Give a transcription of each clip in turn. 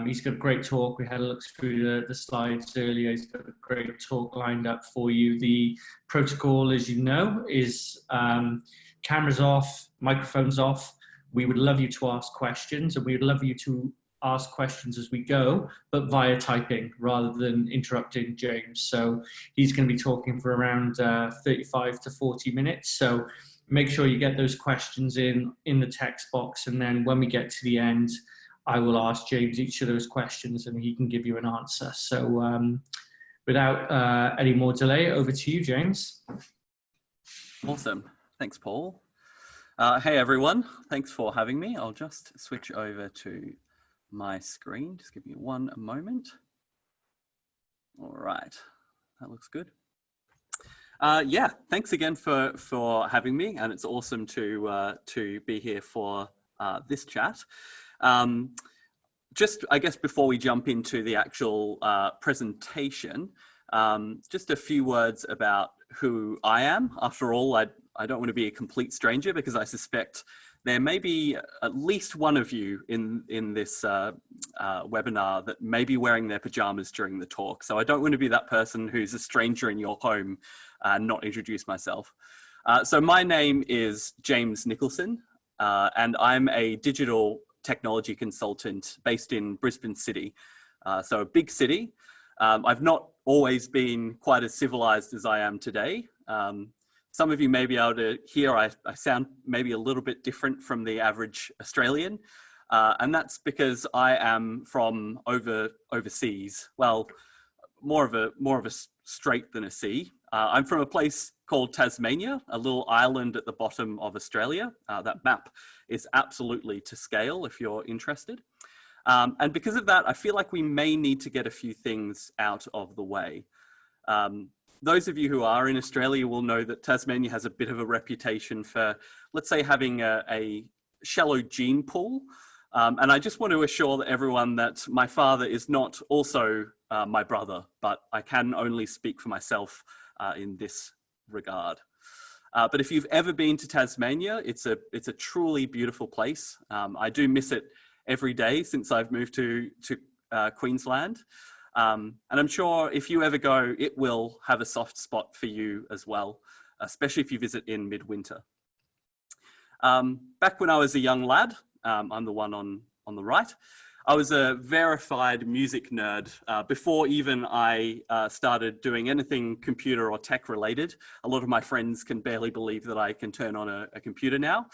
He's got a great talk. We had a look through the slides earlier. He's got a great talk lined up for you. The protocol, as you know, is cameras off, microphones off. We would love you to ask questions, and we would love you to ask questions as we go, but via typing rather than interrupting James. So he's going to be talking for around 35 to 40 minutes. So make sure you get those questions in the text box, and then when we get to the end, I will ask James each of those questions and he can give you an answer. So without any more delay, over to you, James. Awesome. Thanks, Paul. Hey, everyone. Thanks for having me. I'll just switch over to my screen. Just give me one moment. All right. That looks good. Yeah, thanks again for having me. And it's awesome to be here for this chat. Just, I guess, before we jump into the actual presentation, just a few words about who I am. After all, I don't want to be a complete stranger because I suspect there may be at least one of you in this webinar that may be wearing their pajamas during the talk. So I don't want to be that person who's a stranger in your home and not introduce myself. So my name is James Nicholson, and I'm a digital technology consultant based in Brisbane City. So a big city. I've not always been quite as civilized as I am today. Some of you may be able to hear I sound maybe a little bit different from the average Australian. And that's because I am from overseas. Well, more of a strait than a sea. I'm from a place called Tasmania, a little island at the bottom of Australia. That map is absolutely to scale if you're interested. And because of that, I feel like we may need to get a few things out of the way. Those of you who are in Australia will know that Tasmania has a bit of a reputation for, let's say, having a shallow gene pool. And I just want to assure everyone that my father is not also my brother, but I can only speak for myself in this regard. But if you've ever been to Tasmania, it's a truly beautiful place. I do miss it every day since I've moved to Queensland. And I'm sure if you ever go, it will have a soft spot for you as well, especially if you visit in midwinter. Back when I was a young lad, I'm the one on the right, I was a verified music nerd before even I started doing anything computer or tech related. A lot of my friends can barely believe that I can turn on a computer now.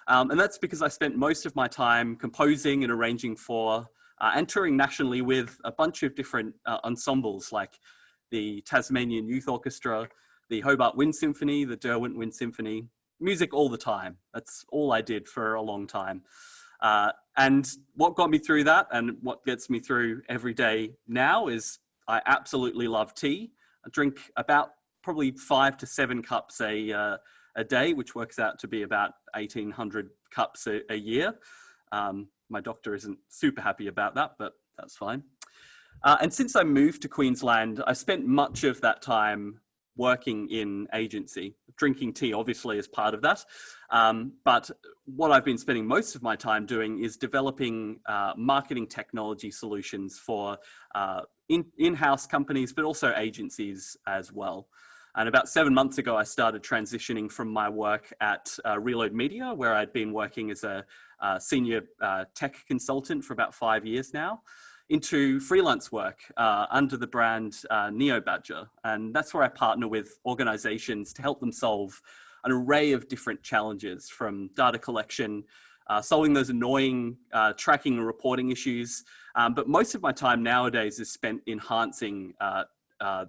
And that's because I spent most of my time composing and arranging for and touring nationally with a bunch of different ensembles like the Tasmanian Youth Orchestra, the Hobart Wind Symphony, the Derwent Wind Symphony, music all the time. That's all I did for a long time. And what got me through that and what gets me through every day now is I absolutely love tea. I drink about probably 5 to 7 cups a day, which works out to be about 1,800 cups a year. My doctor isn't super happy about that, but that's fine. And since I moved to Queensland, I spent much of that time working in agency. Drinking tea obviously is part of that. But what I've been spending most of my time doing is developing marketing technology solutions for in-house companies, but also agencies as well. And about 7 months ago, I started transitioning from my work at Reload Media, where I'd been working as a senior tech consultant for about 5 years now, into freelance work under the brand Neobadger. And that's where I partner with organizations to help them solve an array of different challenges, from data collection, solving those annoying tracking and reporting issues. But most of my time nowadays is spent enhancing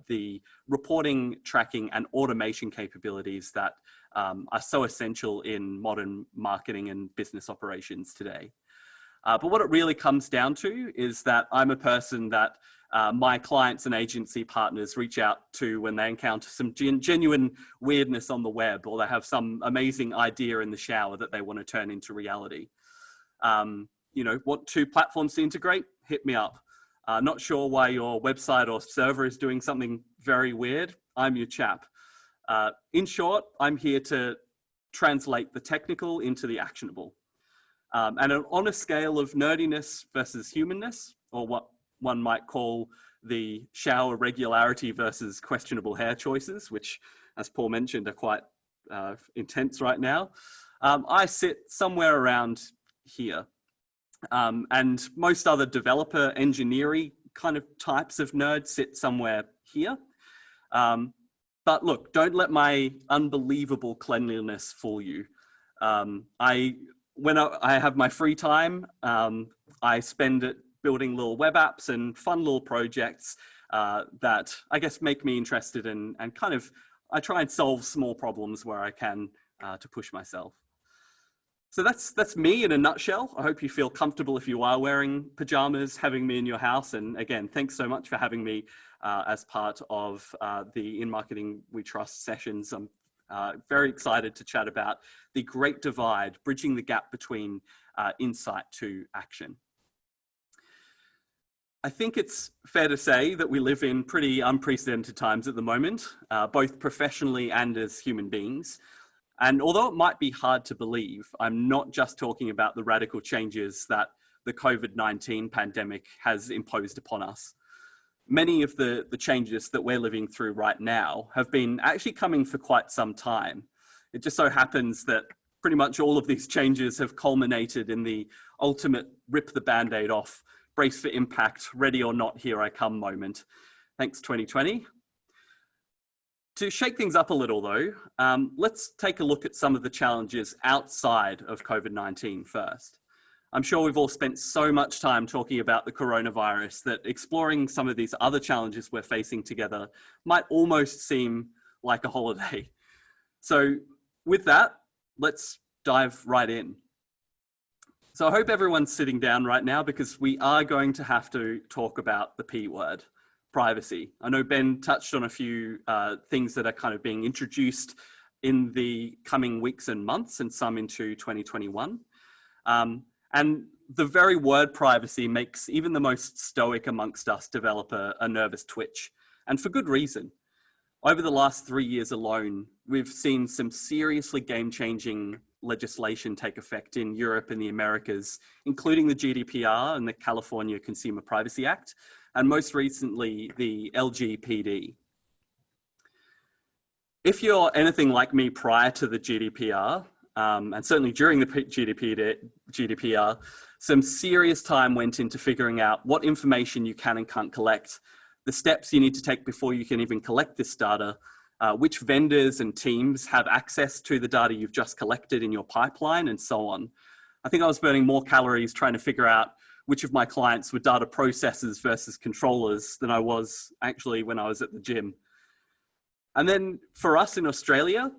the reporting, tracking, and automation capabilities that are so essential in modern marketing and business operations today. But what it really comes down to is that I'm a person that my clients and agency partners reach out to when they encounter some genuine weirdness on the web, or they have some amazing idea in the shower that they want to turn into reality. You know, want 2 platforms to integrate? Hit me up. Not sure why your website or server is doing something very weird? I'm your chap. In short, I'm here to translate the technical into the actionable. And on a scale of nerdiness versus humanness, or what one might call the shower regularity versus questionable hair choices, which, as Paul mentioned, are quite intense right now, I sit somewhere around here. And most other developer engineering kind of types of nerds sit somewhere here. But look, don't let my unbelievable cleanliness fool you. When I have my free time, I spend it building little web apps and fun little projects that I guess make me interested in, and kind of, I try and solve small problems where I can to push myself. So that's me in a nutshell. I hope you feel comfortable if you are wearing pajamas, having me in your house. And again, thanks so much for having me as part of the In Marketing We Trust sessions. I'm very excited to chat about the great divide, bridging the gap between insight to action. I think it's fair to say that we live in pretty unprecedented times at the moment, both professionally and as human beings. And although it might be hard to believe, I'm not just talking about the radical changes that the COVID-19 pandemic has imposed upon us. Many of the changes that we're living through right now have been actually coming for quite some time. It just so happens that pretty much all of these changes have culminated in the ultimate rip the Band-Aid off, brace for impact, ready or not, here I come moment. Thanks 2020. To shake things up a little though, let's take a look at some of the challenges outside of COVID-19 first. I'm sure we've all spent so much time talking about the coronavirus that exploring some of these other challenges we're facing together might almost seem like a holiday. So with that, let's dive right in. So I hope everyone's sitting down right now, because we are going to have to talk about the P word. Privacy. I know Ben touched on a few things that are kind of being introduced in the coming weeks and months, and some into 2021. And the very word privacy makes even the most stoic amongst us develop a nervous twitch, and for good reason. Over the last 3 years alone, we've seen some seriously game-changing legislation take effect in Europe and the Americas, including the GDPR and the California Consumer Privacy Act, and most recently, the LGPD. If you're anything like me prior to the GDPR, and certainly during the GDPR, some serious time went into figuring out what information you can and can't collect, the steps you need to take before you can even collect this data, which vendors and teams have access to the data you've just collected in your pipeline, and so on. I think I was burning more calories trying to figure out which of my clients were data processors versus controllers than I was actually when I was at the gym. And then for us in Australia,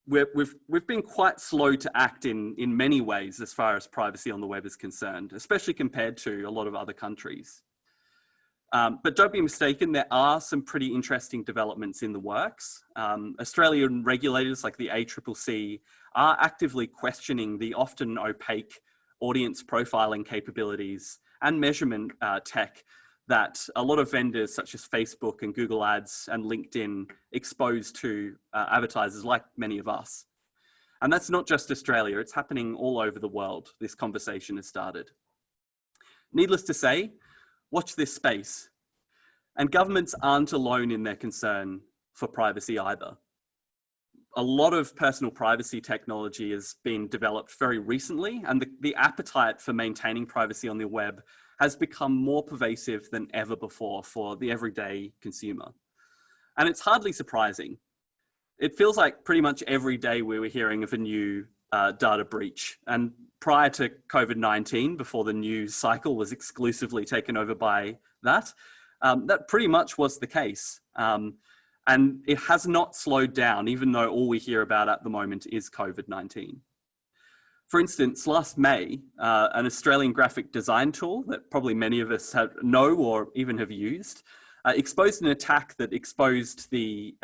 we've been quite slow to act in many ways as far as privacy on the web is concerned, especially compared to a lot of other countries. But don't be mistaken, there are some pretty interesting developments in the works. Australian regulators like the ACCC are actively questioning the often opaque audience profiling capabilities and measurement tech that a lot of vendors such as Facebook and Google Ads and LinkedIn expose to advertisers like many of us. And that's not just Australia, it's happening all over the world. This conversation has started. Needless to say, watch this space. And governments aren't alone in their concern for privacy either. A lot of personal privacy technology has been developed very recently, and the appetite for maintaining privacy on the web has become more pervasive than ever before for the everyday consumer. And it's hardly surprising. It feels like pretty much every day we were hearing of a new data breach. And prior to COVID-19, before the news cycle was exclusively taken over by that, that pretty much was the case. And it has not slowed down, even though all we hear about at the moment is COVID-19. For instance, last May, an Australian graphic design tool that probably many of us know or even have used, exposed an attack that exposed the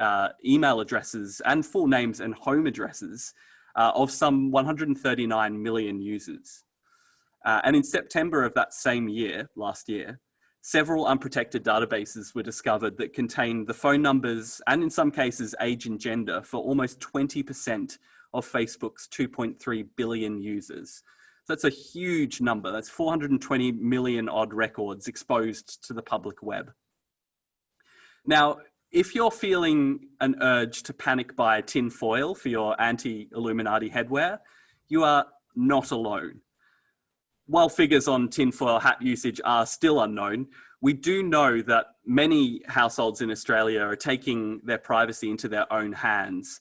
email addresses and full names and home addresses of some 139 million users. And in September of that same year, last year, several unprotected databases were discovered that contained the phone numbers and in some cases age and gender for almost 20% of Facebook's 2.3 billion users. So that's a huge number. That's 420 million odd records exposed to the public web. Now, if you're feeling an urge to panic buy tin foil for your anti-Illuminati headwear, you are not alone. While figures on tinfoil hat usage are still unknown, we do know that many households in Australia are taking their privacy into their own hands,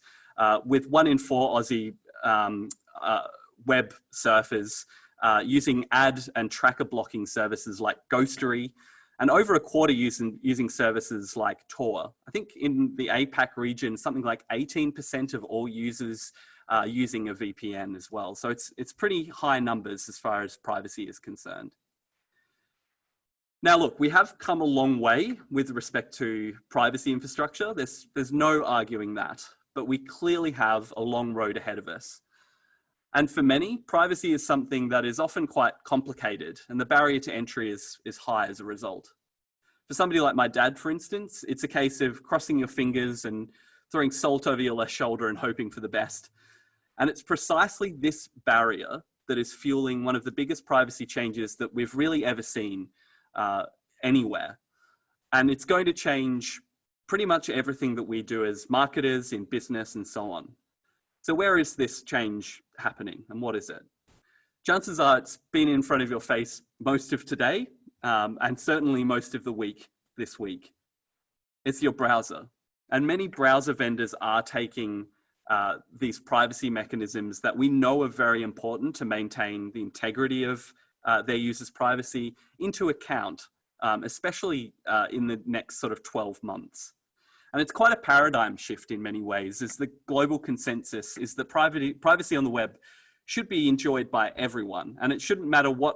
with 1 in 4 Aussie web surfers using ad and tracker blocking services like Ghostery, and over a quarter using services like Tor. I think in the APAC region, something like 18% of all users are using a VPN as well. So it's pretty high numbers as far as privacy is concerned. Now, look, we have come a long way with respect to privacy infrastructure. There's no arguing that, but we clearly have a long road ahead of us. And for many, privacy is something that is often quite complicated, and the barrier to entry is high as a result. For somebody like my dad, for instance, it's a case of crossing your fingers and throwing salt over your left shoulder and hoping for the best. And it's precisely this barrier that is fueling one of the biggest privacy changes that we've really ever seen anywhere. And it's going to change pretty much everything that we do as marketers, in business, and so on. So where is this change happening, and what is it? Chances are it's been in front of your face most of today, and certainly most of the week this week. It's your browser. And many browser vendors are taking these privacy mechanisms that we know are very important to maintain the integrity of their users' privacy into account, especially in the next sort of 12 months. And it's quite a paradigm shift in many ways, as the global consensus is that privacy on the web should be enjoyed by everyone. And it shouldn't matter what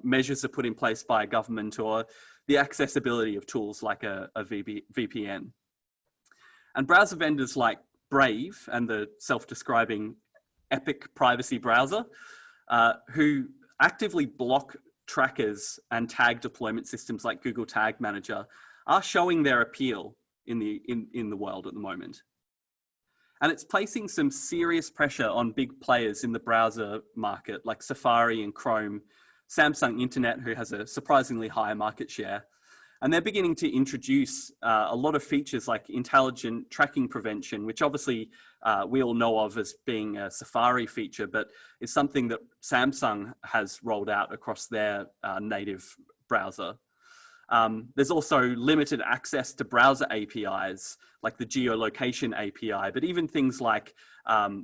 measures are put in place by a government or the accessibility of tools like a VPN. And browser vendors like Brave and the self-describing Epic privacy browser, who actively block trackers and tag deployment systems like Google Tag Manager, are showing their appeal in the world at the moment. And it's placing some serious pressure on big players in the browser market like Safari and Chrome, Samsung Internet, who has a surprisingly high market share. And they're beginning to introduce a lot of features like intelligent tracking prevention, which obviously we all know of as being a Safari feature, but is something that Samsung has rolled out across their native browser. There's also limited access to browser APIs, like the geolocation API, but even things like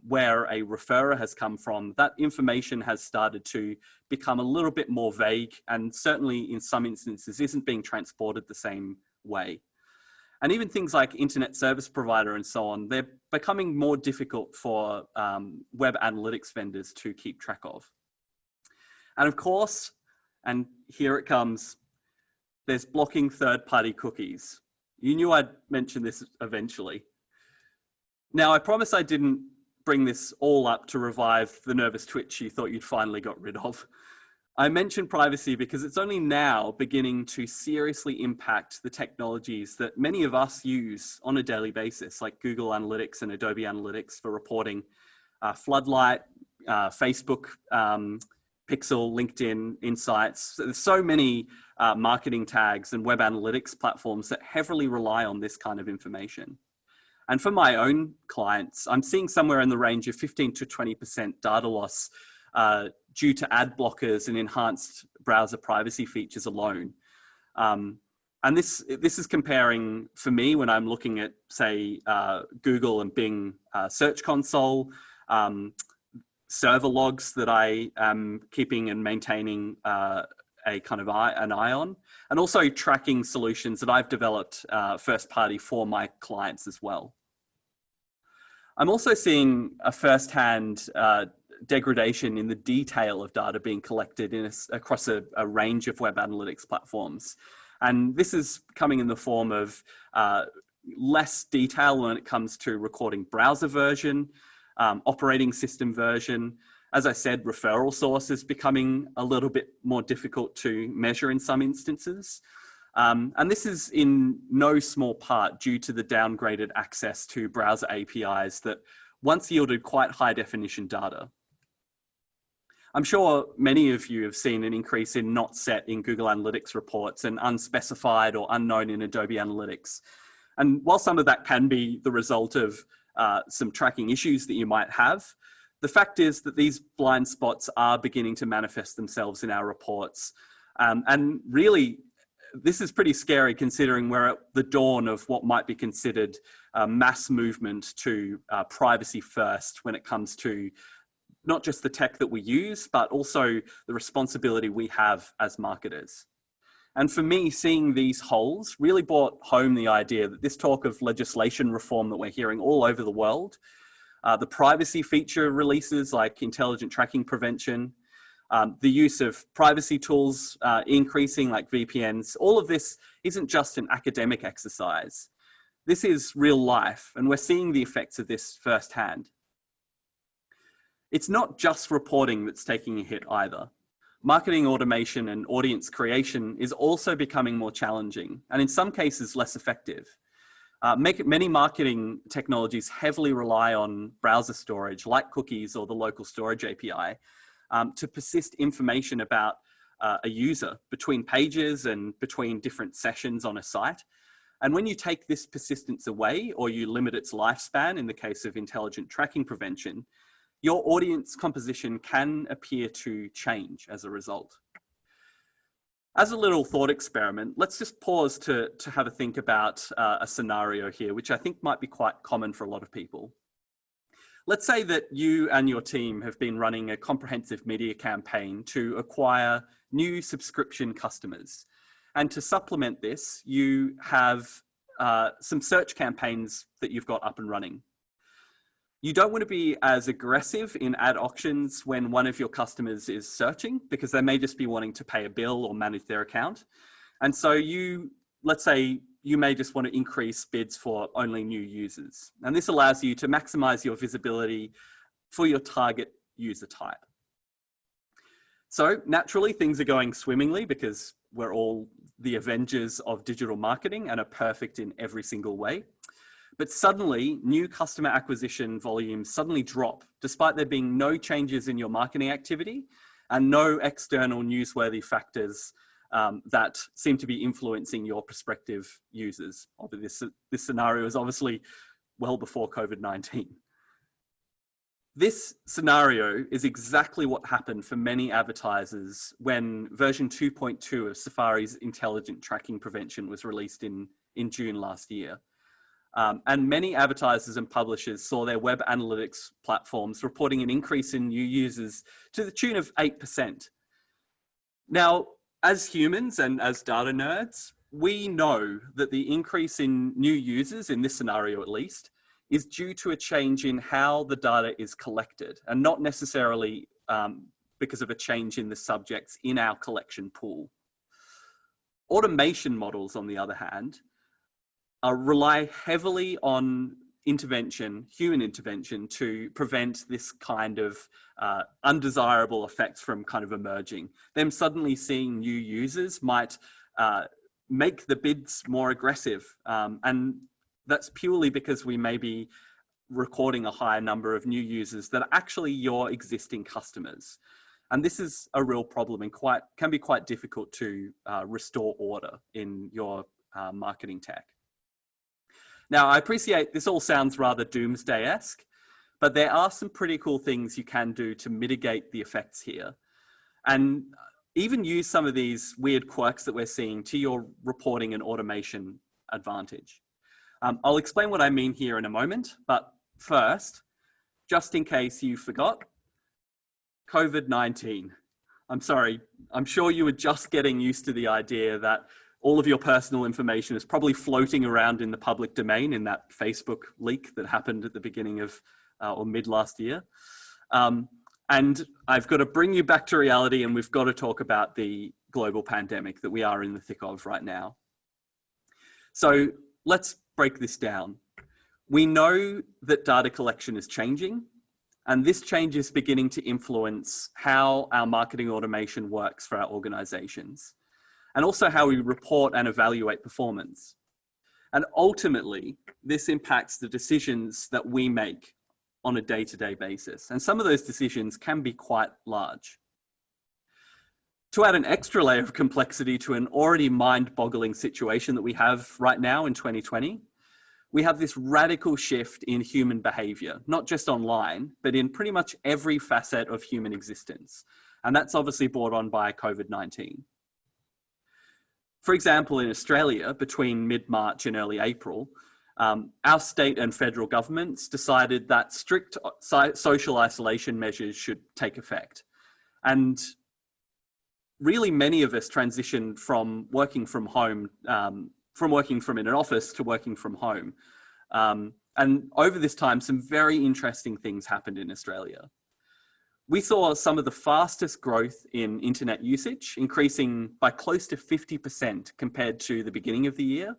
where a referrer has come from, that information has started to become a little bit more vague, and certainly in some instances isn't being transported the same way. And even things like internet service provider and so on, they're becoming more difficult for web analytics vendors to keep track of. And of course, and here it comes, there's blocking third-party cookies. You knew I'd mention this eventually. Now, I promise I didn't bring this all up to revive the nervous twitch you thought you'd finally got rid of. I mentioned privacy because it's only now beginning to seriously impact the technologies that many of us use on a daily basis, like Google Analytics and Adobe Analytics for reporting, Floodlight, Facebook, Pixel, LinkedIn, Insights. There's so many marketing tags and web analytics platforms that heavily rely on this kind of information. And for my own clients, I'm seeing somewhere in the range of 15 to 20% data loss due to ad blockers and enhanced browser privacy features alone. And this is comparing, for me, when I'm looking at, say, Google and Bing Search Console, server logs that I am keeping and maintaining a kind of an eye on, and also tracking solutions that I've developed first party for my clients as well. I'm also seeing a firsthand degradation in the detail of data being collected across a range of web analytics platforms. And this is coming in the form of less detail when it comes to recording browser version, operating system version. As I said, referral source is becoming a little bit more difficult to measure in some instances. And this is in no small part due to the downgraded access to browser APIs that once yielded quite high definition data. I'm sure many of you have seen an increase in not set in Google Analytics reports and unspecified or unknown in Adobe Analytics. And while some of that can be the result of some tracking issues that you might have, the fact is that these blind spots are beginning to manifest themselves in our reports. And really, this is pretty scary considering we're at the dawn of what might be considered a mass movement to privacy first when it comes to not just the tech that we use, but also the responsibility we have as marketers. And for me, seeing these holes really brought home the idea that this talk of legislation reform that we're hearing all over the world, the privacy feature releases like intelligent tracking prevention, the use of privacy tools increasing like VPNs, all of this isn't just an academic exercise. This is real life, and we're seeing the effects of this firsthand. It's not just reporting that's taking a hit either. Marketing automation and audience creation is also becoming more challenging, and in some cases less effective. Many marketing technologies heavily rely on browser storage like cookies or the local storage API to persist information about a user between pages and between different sessions on a site. And when you take this persistence away or you limit its lifespan in the case of intelligent tracking prevention, your audience composition can appear to change as a result. As a little thought experiment, let's just pause to have a think about a scenario here, which I think might be quite common for a lot of people. Let's say that you and your team have been running a comprehensive media campaign to acquire new subscription customers. And to supplement this, you have some search campaigns that you've got up and running. You don't want to be as aggressive in ad auctions when one of your customers is searching, because they may just be wanting to pay a bill or manage their account. And so let's say you may just want to increase bids for only new users. And this allows you to maximize your visibility for your target user type. So naturally, things are going swimmingly because we're all the Avengers of digital marketing and are perfect in every single way. But suddenly, new customer acquisition volumes suddenly drop, despite there being no changes in your marketing activity and no external newsworthy factors that seem to be influencing your prospective users. This scenario is obviously well before COVID-19. This scenario is exactly what happened for many advertisers when version 2.2 of Safari's intelligent tracking prevention was released in June last year. And many advertisers and publishers saw their web analytics platforms reporting an increase in new users to the tune of 8%. Now, as humans and as data nerds, we know that the increase in new users, in this scenario at least, is due to a change in how the data is collected and not necessarily because of a change in the subjects in our collection pool. Automation models, on the other hand, rely heavily on intervention, human intervention, to prevent this kind of undesirable effects from kind of emerging. Them suddenly seeing new users might make the bids more aggressive. And that's purely because we may be recording a higher number of new users that are actually your existing customers. And this is a real problem and can be quite difficult to restore order in your marketing tech. Now, I appreciate this all sounds rather doomsday-esque, but there are some pretty cool things you can do to mitigate the effects here. And even use some of these weird quirks that we're seeing to your reporting and automation advantage. I'll explain what I mean here in a moment, but first, just in case you forgot, COVID-19. I'm sorry, I'm sure you were just getting used to the idea that all of your personal information is probably floating around in the public domain in that Facebook leak that happened at the beginning of or mid last year. And I've got to bring you back to reality, and we've got to talk about the global pandemic that we are in the thick of right now. So let's break this down. We know that data collection is changing, and this change is beginning to influence how our marketing automation works for our organizations, and also how we report and evaluate performance. And ultimately, this impacts the decisions that we make on a day-to-day basis. And some of those decisions can be quite large. To add an extra layer of complexity to an already mind-boggling situation that we have right now in 2020, we have this radical shift in human behavior, not just online, but in pretty much every facet of human existence. And that's obviously brought on by COVID-19. For example, in Australia, between mid-March and early April, our state and federal governments decided that strict social isolation measures should take effect. And really many of us transitioned from working from home, from working from in an office to working from home. And over this time, some very interesting things happened in Australia. We saw some of the fastest growth in internet usage, increasing by close to 50% compared to the beginning of the year,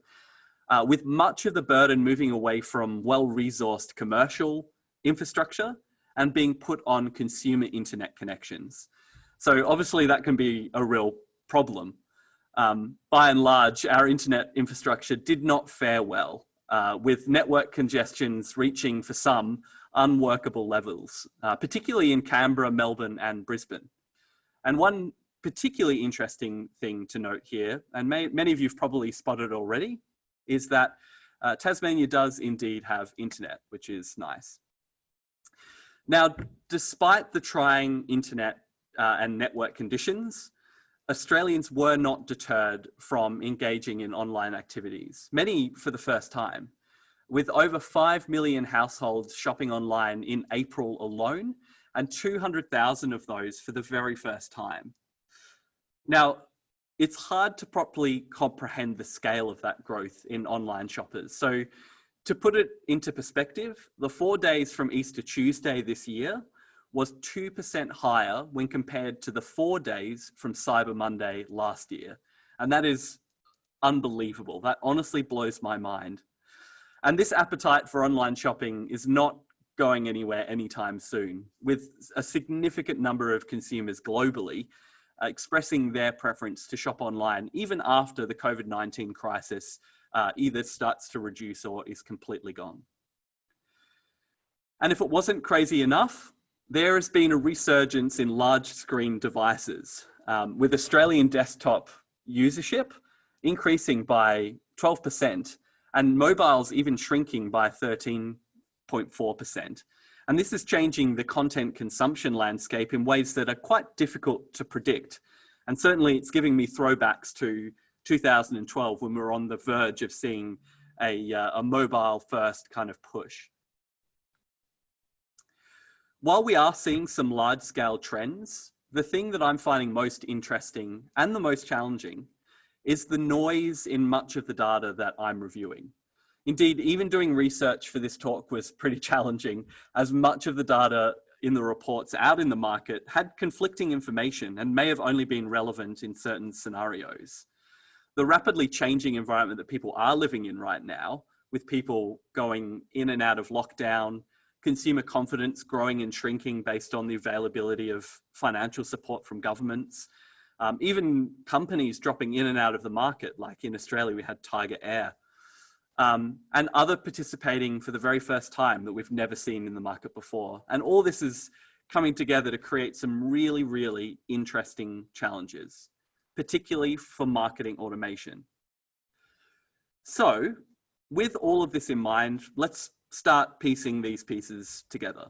with much of the burden moving away from well-resourced commercial infrastructure and being put on consumer internet connections. So obviously that can be a real problem. By and large, our internet infrastructure did not fare well, with network congestions reaching, for some, unworkable levels, particularly in Canberra, Melbourne, and Brisbane. And one particularly interesting thing to note here, and many of you have probably spotted already, is that Tasmania does indeed have internet, which is nice. Now, despite the trying internet and network conditions, Australians were not deterred from engaging in online activities, many for the first time, with over 5 million households shopping online in April alone, and 200,000 of those for the very first time. Now, it's hard to properly comprehend the scale of that growth in online shoppers. So to put it into perspective, the 4 days from Easter Tuesday this year was 2% higher when compared to the 4 days from Cyber Monday last year. And that is unbelievable. That honestly blows my mind. And this appetite for online shopping is not going anywhere anytime soon, with a significant number of consumers globally expressing their preference to shop online, even after the COVID-19 crisis either starts to reduce or is completely gone. And if it wasn't crazy enough, there has been a resurgence in large screen devices, with Australian desktop usership increasing by 12%, and mobiles even shrinking by 13.4%. And this is changing the content consumption landscape in ways that are quite difficult to predict. And certainly it's giving me throwbacks to 2012 when we were on the verge of seeing a mobile first kind of push. While we are seeing some large scale trends, the thing that I'm finding most interesting and the most challenging is the noise in much of the data that I'm reviewing. Indeed, even doing research for this talk was pretty challenging, as much of the data in the reports out in the market had conflicting information and may have only been relevant in certain scenarios. The rapidly changing environment that people are living in right now, with people going in and out of lockdown, consumer confidence growing and shrinking based on the availability of financial support from governments, even companies dropping in and out of the market, like in Australia we had Tiger Air, and other participating for the very first time that we've never seen in the market before. And all this is coming together to create some really, really interesting challenges, particularly for marketing automation. So with all of this in mind, let's start piecing these pieces together.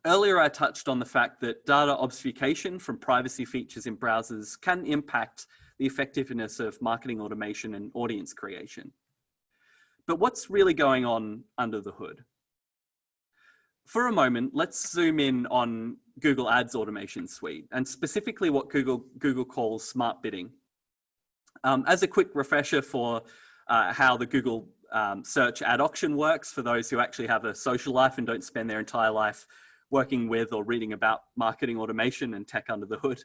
Earlier, I touched on the fact that data obfuscation from privacy features in browsers can impact the effectiveness of marketing automation and audience creation. But what's really going on under the hood? For a moment, let's zoom in on Google Ads automation suite, and specifically what Google calls smart bidding. As a quick refresher for how the Google search ad auction works, for those who actually have a social life and don't spend their entire life working with or reading about marketing automation and tech under the hood.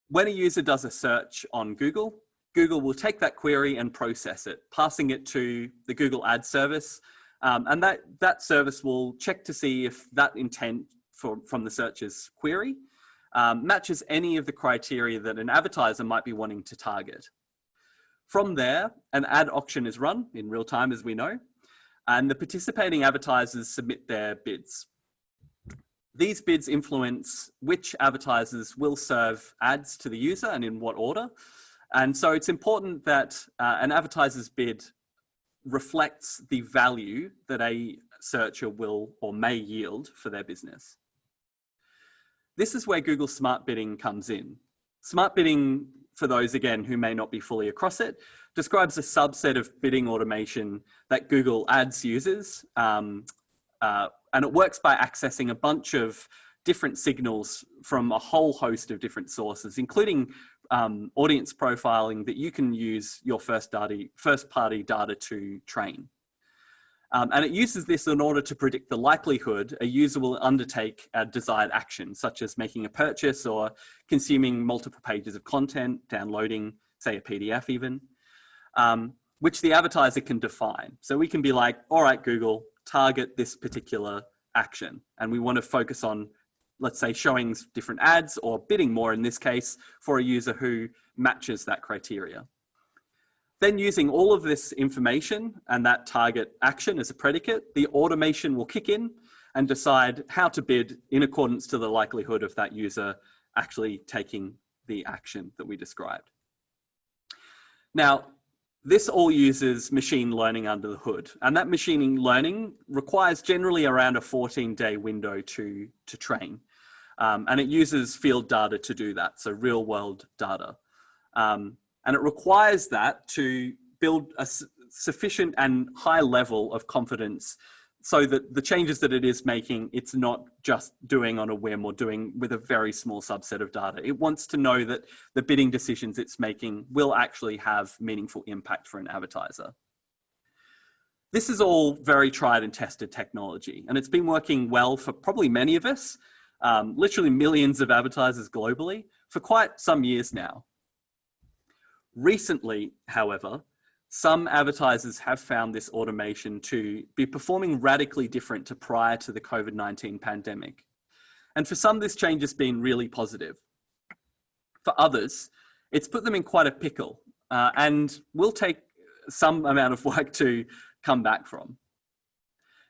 When a user does a search on Google, Google will take that query and process it, passing it to the Google Ad service. And that service will check to see if that intent from the searcher's query matches any of the criteria that an advertiser might be wanting to target. From there, an ad auction is run in real time, as we know, and the participating advertisers submit their bids. These bids influence which advertisers will serve ads to the user and in what order. And so it's important that an advertiser's bid reflects the value that a searcher will or may yield for their business. This is where Google Smart Bidding comes in. Smart Bidding, for those again who may not be fully across it, describes a subset of bidding automation that Google Ads uses. And it works by accessing a bunch of different signals from a whole host of different sources, including audience profiling that you can use your first-party data to train. And it uses this in order to predict the likelihood a user will undertake a desired action, such as making a purchase or consuming multiple pages of content, downloading, say, a PDF even, which the advertiser can define. So we can be like, all right, Google, target this particular action. And we want to focus on, let's say, showing different ads or bidding more in this case for a user who matches that criteria. Then using all of this information and that target action as a predicate, the automation will kick in and decide how to bid in accordance to the likelihood of that user actually taking the action that we described. Now, this all uses machine learning under the hood, and that machine learning requires generally around a 14-day window to train. And it uses field data to do that, so real world data. And it requires that to build a sufficient and high level of confidence so that the changes that it is making, it's not just doing on a whim or doing with a very small subset of data. It wants to know that the bidding decisions it's making will actually have meaningful impact for an advertiser. This is all very tried and tested technology, and it's been working well for probably many of us, literally millions of advertisers globally, for quite some years now. Recently, however, some advertisers have found this automation to be performing radically different to prior to the COVID-19 pandemic. And for some, this change has been really positive. For others, it's put them in quite a pickle and will take some amount of work to come back from.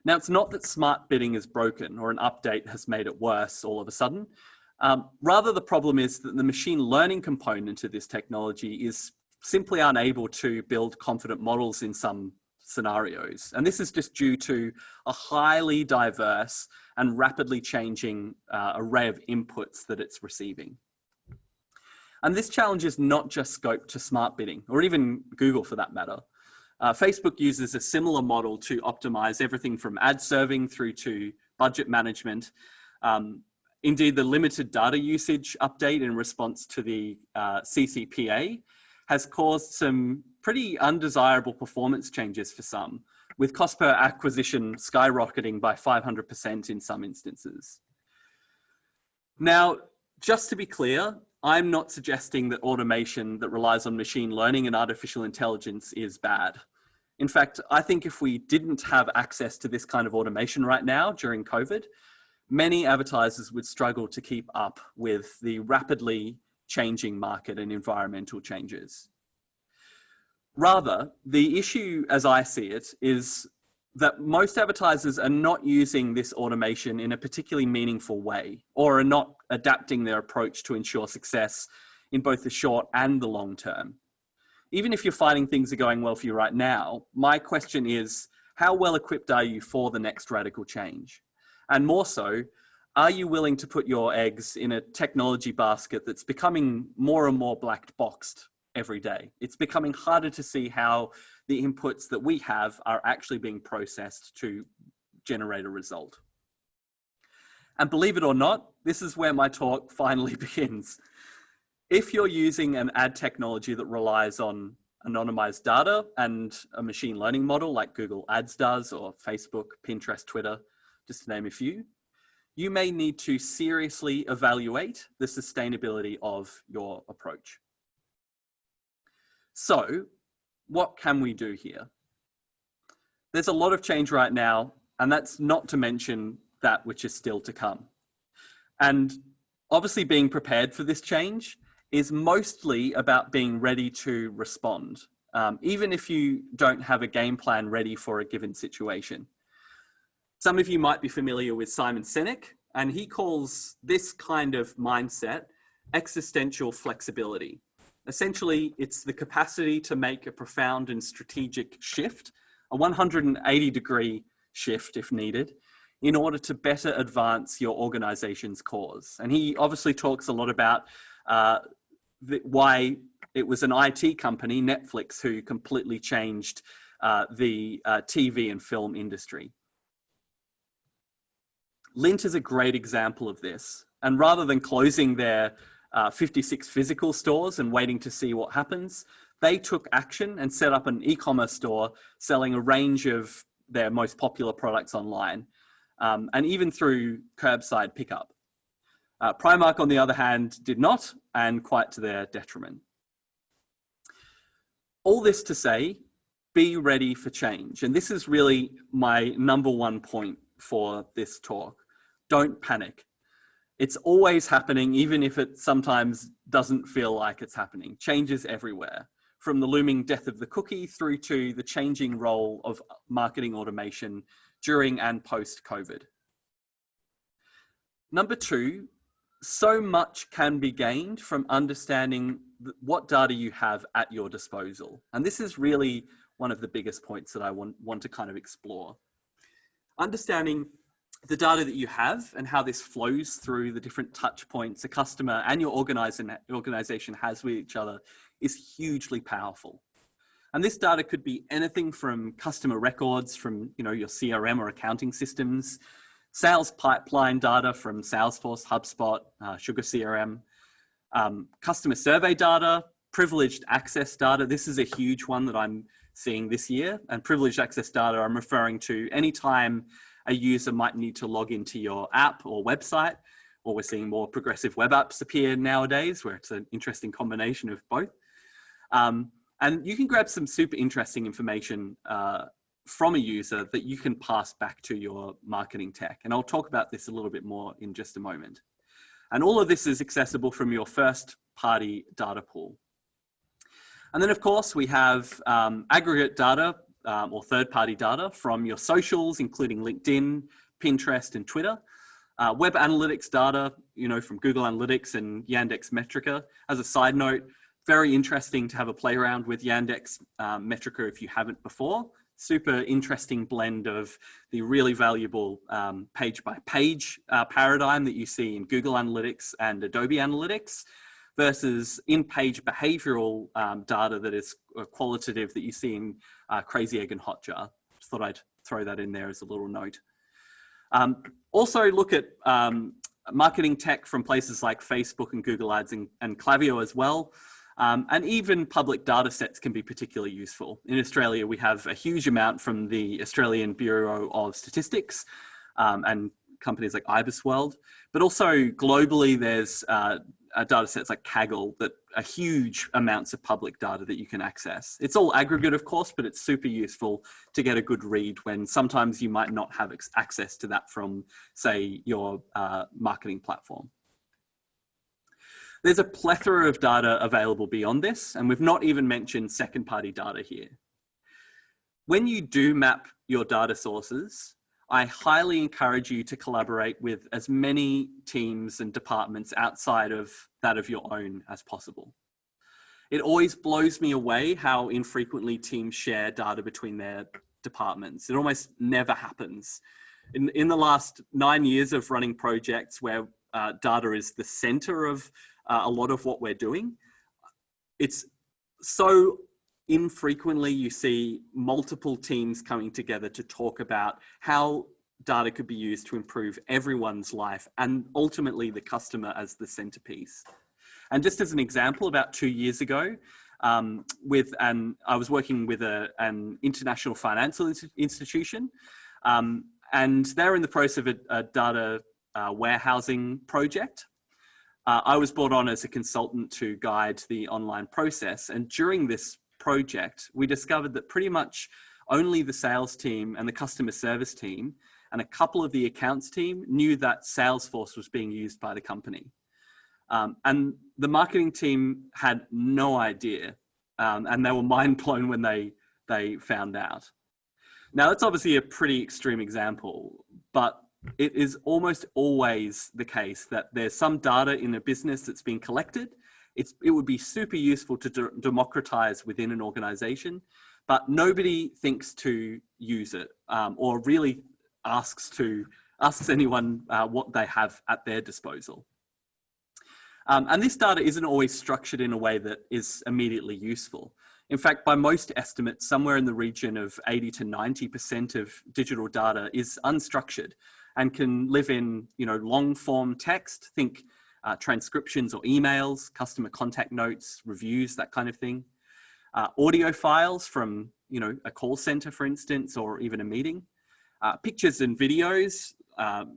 Now, it's not that smart bidding is broken or an update has made it worse all of a sudden. Rather, the problem is that the machine learning component of this technology is simply unable to build confident models in some scenarios. And this is just due to a highly diverse and rapidly changing array of inputs that it's receiving. And this challenge is not just scoped to smart bidding, or even Google for that matter. Facebook uses a similar model to optimize everything from ad serving through to budget management. Indeed, the limited data usage update in response to the CCPA has caused some pretty undesirable performance changes for some, with cost per acquisition skyrocketing by 500% in some instances. Now, just to be clear, I'm not suggesting that automation that relies on machine learning and artificial intelligence is bad. In fact, I think if we didn't have access to this kind of automation right now during COVID, many advertisers would struggle to keep up with the rapidly changing market and environmental changes. Rather, the issue as I see it is that most advertisers are not using this automation in a particularly meaningful way, or are not adapting their approach to ensure success in both the short and the long term. Even if you're finding things are going well for you right now, my question is, how well equipped are you for the next radical change? And more so, are you willing to put your eggs in a technology basket that's becoming more and more black boxed every day? It's becoming harder to see how the inputs that we have are actually being processed to generate a result. And believe it or not, this is where my talk finally begins. If you're using an ad technology that relies on anonymized data and a machine learning model like Google Ads does, or Facebook, Pinterest, Twitter, just to name a few, you may need to seriously evaluate the sustainability of your approach. So, what can we do here? There's a lot of change right now, and that's not to mention that which is still to come. And obviously being prepared for this change is mostly about being ready to respond, even if you don't have a game plan ready for a given situation. Some of you might be familiar with Simon Sinek, And he calls this kind of mindset existential flexibility. Essentially, it's the capacity to make a profound and strategic shift, a 180-degree shift if needed, in order to better advance your organization's cause. And he obviously talks a lot about why it was an IT company, Netflix, who completely changed the TV and film industry. Lindt is a great example of this. And rather than closing their 56 physical stores and waiting to see what happens, they took action and set up an e-commerce store selling a range of their most popular products online, and even through curbside pickup. Primark, on the other hand, did not, and quite to their detriment. All this to say, be ready for change. And this is really my number one point for this talk. Don't panic. It's always happening, even if it sometimes doesn't feel like it's happening. Change is everywhere, from the looming death of the cookie through to the changing role of marketing automation during and post-COVID. Number two, so much can be gained from understanding what data you have at your disposal. And this is really one of the biggest points that I want to kind of explore. Understanding the data that you have and how this flows through the different touch points a customer and your organization has with each other is hugely powerful. And this data could be anything from customer records from your CRM or accounting systems, sales pipeline data from Salesforce, HubSpot, Sugar CRM, customer survey data, privileged access data. This is a huge one that I'm seeing this year. And privileged access data, I'm referring to any time a user might need to log into your app or website, or we're seeing more progressive web apps appear nowadays, where it's an interesting combination of both. And you can grab some super interesting information from a user that you can pass back to your marketing tech. And I'll talk about this a little bit more in just a moment. And all of this is accessible from your first party data pool. And then of course we have aggregate data or third-party data from your socials, including LinkedIn, Pinterest, and Twitter. Web analytics data, from Google Analytics and Yandex Metrica. As a side note, very interesting to have a play around with Yandex Metrica if you haven't before. Super interesting blend of the really valuable page-by-page paradigm that you see in Google Analytics and Adobe Analytics, versus in-page behavioral data that is qualitative that you see in Crazy Egg and Hotjar. Just thought I'd throw that in there as a little note. Also look at marketing tech from places like Facebook and Google Ads and Klaviyo as well. And even public data sets can be particularly useful. In Australia, we have a huge amount from the Australian Bureau of Statistics and companies like IBISWorld, but also globally there's data sets like Kaggle that are huge amounts of public data that you can access. It's all aggregate, of course, but it's super useful to get a good read when sometimes you might not have access to that from, say, your marketing platform. There's a plethora of data available beyond this, and we've not even mentioned second-party data here. When you do map your data sources, I highly encourage you to collaborate with as many teams and departments outside of that of your own as possible. It always blows me away how infrequently teams share data between their departments. It almost never happens. In the last 9 years of running projects where data is the center of a lot of what we're doing, it's so infrequently you see multiple teams coming together to talk about how data could be used to improve everyone's life and ultimately the customer as the centerpiece. And just as an example, about 2 years ago, I was working with an international financial institution, and they're in the process of a data warehousing project. I was brought on as a consultant to guide the online process, and during this project, we discovered that pretty much only the sales team and the customer service team and a couple of the accounts team knew that Salesforce was being used by the company. And the marketing team had no idea, and they were mind blown when they found out. Now, that's obviously a pretty extreme example, but it is almost always the case that there's some data in a business that's being collected. It would be super useful to democratize within an organization, but nobody thinks to use it or really asks anyone what they have at their disposal. And this data isn't always structured in a way that is immediately useful. In fact, by most estimates, somewhere in the region of 80 to 90% of digital data is unstructured and can live in, long form text. Think transcriptions or emails, customer contact notes, reviews, that kind of thing. Audio files from, a call center, for instance, or even a meeting. Pictures and videos,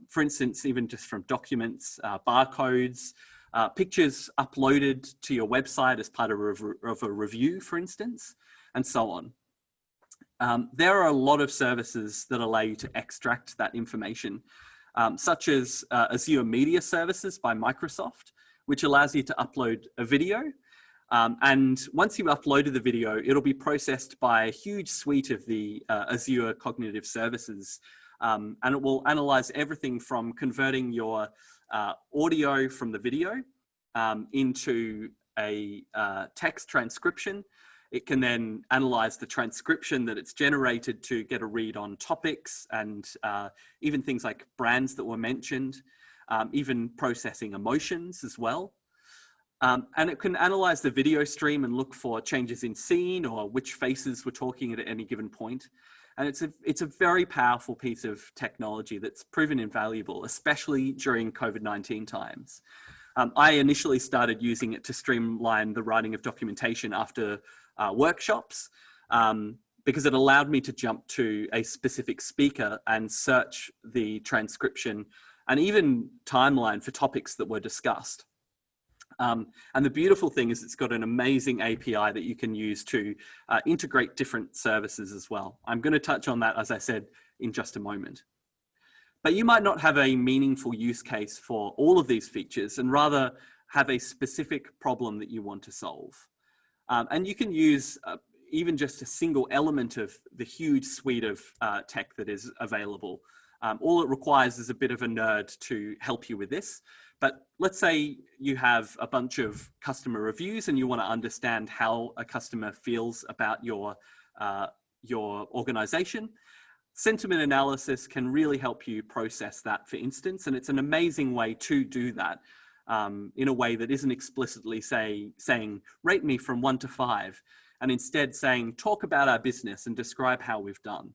for instance, even just from documents, barcodes, pictures uploaded to your website as part of a review, for instance, and so on. There are a lot of services that allow you to extract that information, such as Azure Media Services by Microsoft, which allows you to upload a video. And once you've uploaded the video, it'll be processed by a huge suite of the Azure cognitive services. And it will analyze everything from converting your audio from the video into a text transcription. It can then analyze the transcription that it's generated to get a read on topics and even things like brands that were mentioned, even processing emotions as well. And it can analyze the video stream and look for changes in scene or which faces were talking at any given point. And it's a very powerful piece of technology that's proven invaluable, especially during COVID-19 times. I initially started using it to streamline the writing of documentation after workshops, because it allowed me to jump to a specific speaker and search the transcription and even timeline for topics that were discussed. And the beautiful thing is it's got an amazing API that you can use to integrate different services as well. I'm going to touch on that, as I said, in just a moment. But you might not have a meaningful use case for all of these features and rather have a specific problem that you want to solve. And you can use even just a single element of the huge suite of tech that is available. All it requires is a bit of a nerd to help you with this. But let's say you have a bunch of customer reviews and you want to understand how a customer feels about your organization. Sentiment analysis can really help you process that, for instance, and it's an amazing way to do that in a way that isn't explicitly saying, rate me from 1 to 5, and instead saying, talk about our business and describe how we've done.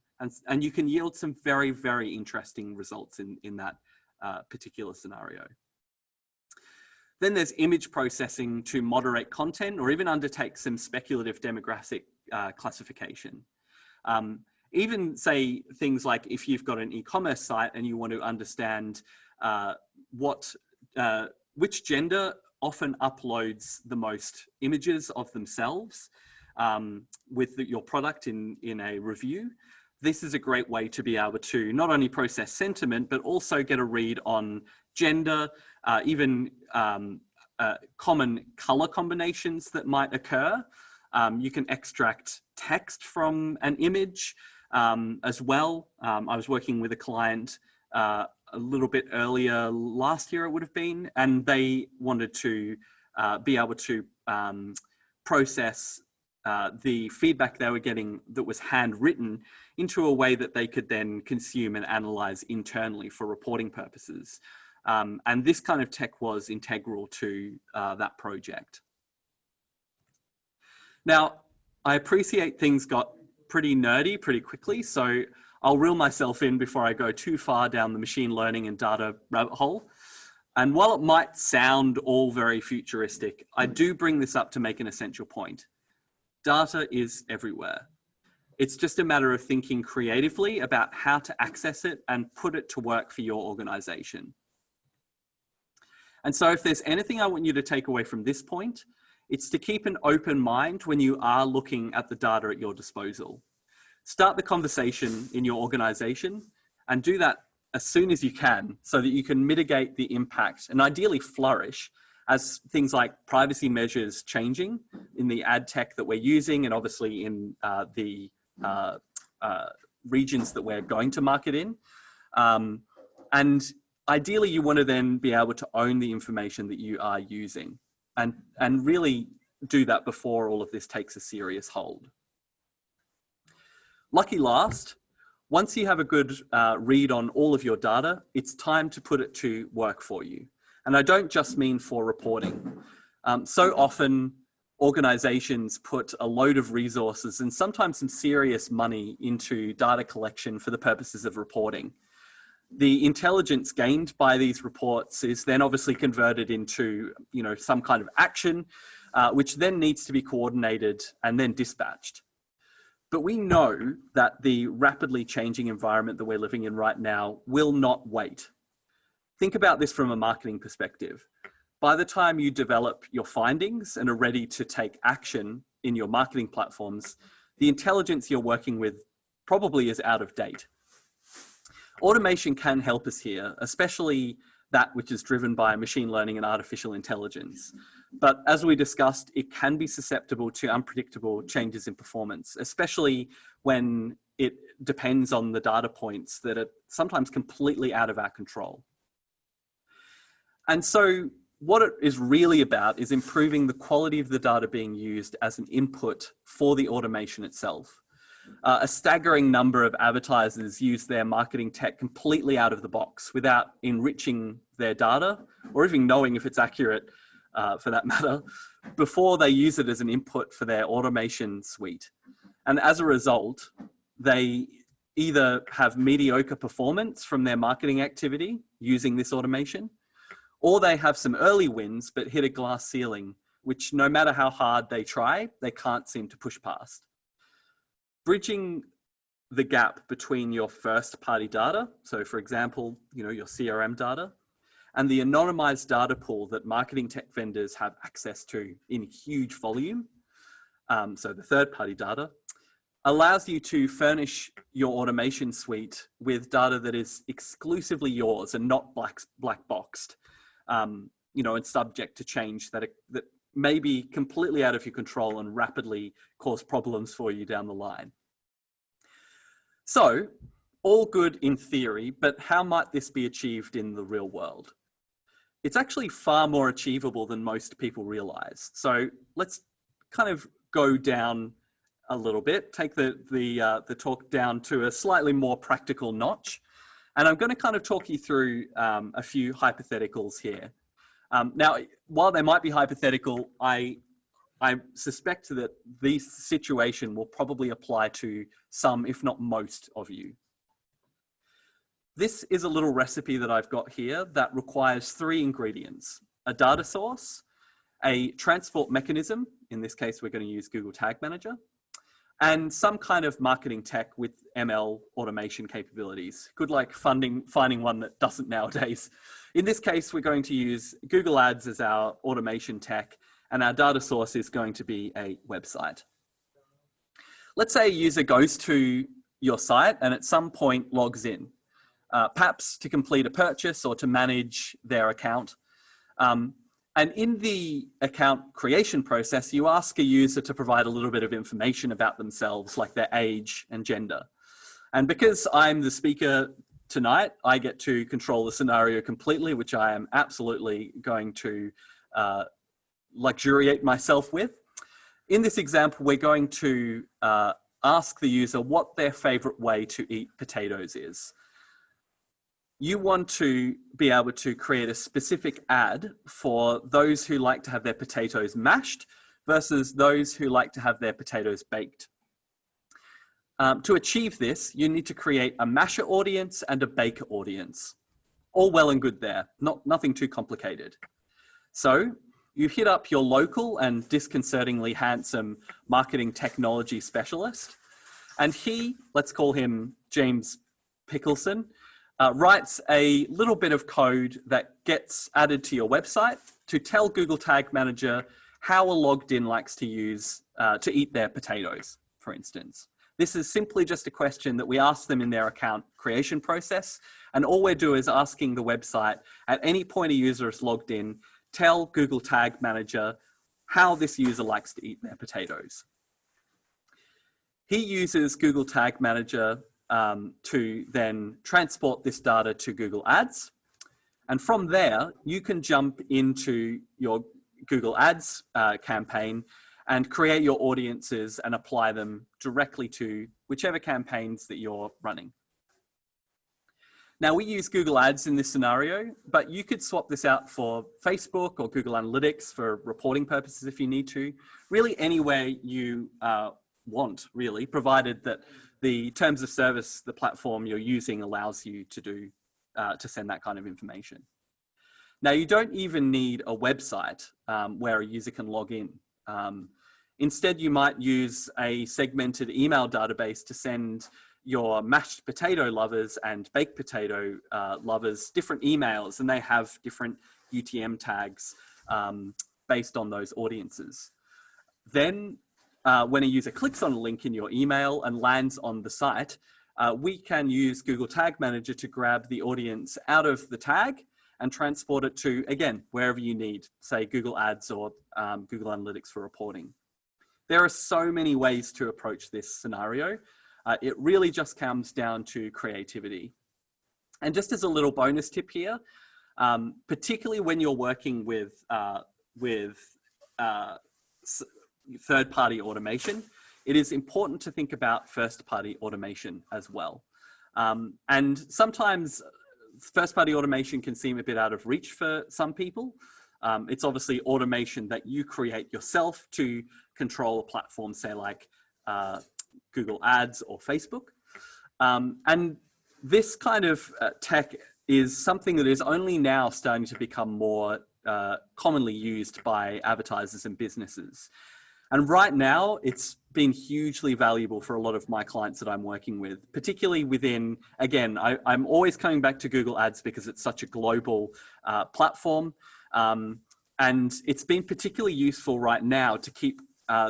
And you can yield some very, very interesting results in that particular scenario. Then there's image processing to moderate content or even undertake some speculative demographic classification. Even say things like if you've got an e-commerce site and you want to understand which gender often uploads the most images of themselves with your product in a review, this is a great way to be able to not only process sentiment, but also get a read on gender, even common color combinations that might occur. You can extract text from an image as well. I was working with a client a little bit earlier last year, it would have been, and they wanted to be able to process the feedback they were getting that was handwritten into a way that they could then consume and analyze internally for reporting purposes. And this kind of tech was integral to that project. Now, I appreciate things got pretty nerdy pretty quickly, so I'll reel myself in before I go too far down the machine learning and data rabbit hole. And while it might sound all very futuristic, I do bring this up to make an essential point. Data is everywhere. It's just a matter of thinking creatively about how to access it and put it to work for your organization. And so if there's anything I want you to take away from this point, it's to keep an open mind when you are looking at the data at your disposal. Start the conversation in your organization and do that as soon as you can so that you can mitigate the impact and ideally flourish as things like privacy measures changing in the ad tech that we're using and obviously in the regions that we're going to market in. And ideally, you want to then be able to own the information that you are using and really do that before all of this takes a serious hold. Lucky last, once you have a good read on all of your data, it's time to put it to work for you. And I don't just mean for reporting. So often organizations put a load of resources and sometimes some serious money into data collection for the purposes of reporting. The intelligence gained by these reports is then obviously converted into, some kind of action, which then needs to be coordinated and then dispatched. But we know that the rapidly changing environment that we're living in right now will not wait. Think about this from a marketing perspective. By the time you develop your findings and are ready to take action in your marketing platforms, the intelligence you're working with probably is out of date. Automation can help us here, especially that which is driven by machine learning and artificial intelligence. But as we discussed, it can be susceptible to unpredictable changes in performance, especially when it depends on the data points that are sometimes completely out of our control. And so what it is really about is improving the quality of the data being used as an input for the automation itself. A staggering number of advertisers use their marketing tech completely out of the box without enriching their data or even knowing if it's accurate for that matter, before they use it as an input for their automation suite. And as a result, they either have mediocre performance from their marketing activity using this automation, or they have some early wins but hit a glass ceiling, which no matter how hard they try, they can't seem to push past. Bridging the gap between your first party data, so for example, your CRM data, and the anonymized data pool that marketing tech vendors have access to in huge volume, so the third party data, allows you to furnish your automation suite with data that is exclusively yours and not black boxed, and subject to change that may be completely out of your control and rapidly cause problems for you down the line. So, all good in theory, but how might this be achieved in the real world? It's actually far more achievable than most people realize. So let's kind of go down a little bit, take the talk down to a slightly more practical notch. And I'm going to kind of talk you through a few hypotheticals here. Now, while they might be hypothetical, I suspect that this situation will probably apply to some, if not most of you. This is a little recipe that I've got here that requires 3 ingredients: a data source, a transport mechanism, in this case we're going to use Google Tag Manager, and some kind of marketing tech with ML automation capabilities. Good luck finding one that doesn't nowadays. In this case, we're going to use Google Ads as our automation tech, and our data source is going to be a website. Let's say a user goes to your site and at some point logs in, perhaps to complete a purchase or to manage their account. And in the account creation process, you ask a user to provide a little bit of information about themselves, like their age and gender. And because I'm the speaker tonight, I get to control the scenario completely, which I am absolutely going to luxuriate myself with. In this example, we're going to ask the user what their favorite way to eat potatoes is. You want to be able to create a specific ad for those who like to have their potatoes mashed versus those who like to have their potatoes baked. To achieve this, you need to create a masher audience and a baker audience. All well and good there, nothing too complicated. So you hit up your local and disconcertingly handsome marketing technology specialist, and he, let's call him James Nicholson, writes a little bit of code that gets added to your website to tell Google Tag Manager how a logged in likes to use to eat their potatoes, for instance. This is simply just a question that we ask them in their account creation process, and all we're doing is asking the website at any point a user is logged in, tell Google Tag Manager how this user likes to eat their potatoes. He uses Google Tag Manager to then transport this data to Google Ads. And from there, you can jump into your Google Ads campaign and create your audiences and apply them directly to whichever campaigns that you're running. Now, we use Google Ads in this scenario, but you could swap this out for Facebook or Google Analytics for reporting purposes if you need to. Really anywhere you want, really, provided that the terms of service, the platform you're using allows you to do, to send that kind of information. Now, you don't even need a website where a user can log in. Instead, you might use a segmented email database to send your mashed potato lovers and baked potato lovers different emails, and they have different UTM tags based on those audiences. Then when a user clicks on a link in your email and lands on the site, we can use Google Tag Manager to grab the audience out of the tag and transport it to, again, wherever you need, say Google Ads or Google Analytics for reporting. There are so many ways to approach this scenario. It really just comes down to creativity. And just as a little bonus tip here, particularly when you're working with third-party automation, it is important to think about first-party automation as well. And sometimes first-party automation can seem a bit out of reach for some people. It's obviously automation that you create yourself to control a platform, say like Google Ads or Facebook. And this kind of tech is something that is only now starting to become more commonly used by advertisers and businesses. And right now, it's been hugely valuable for a lot of my clients that I'm working with, particularly within, again, I'm always coming back to Google Ads because it's such a global platform. And it's been particularly useful right now to keep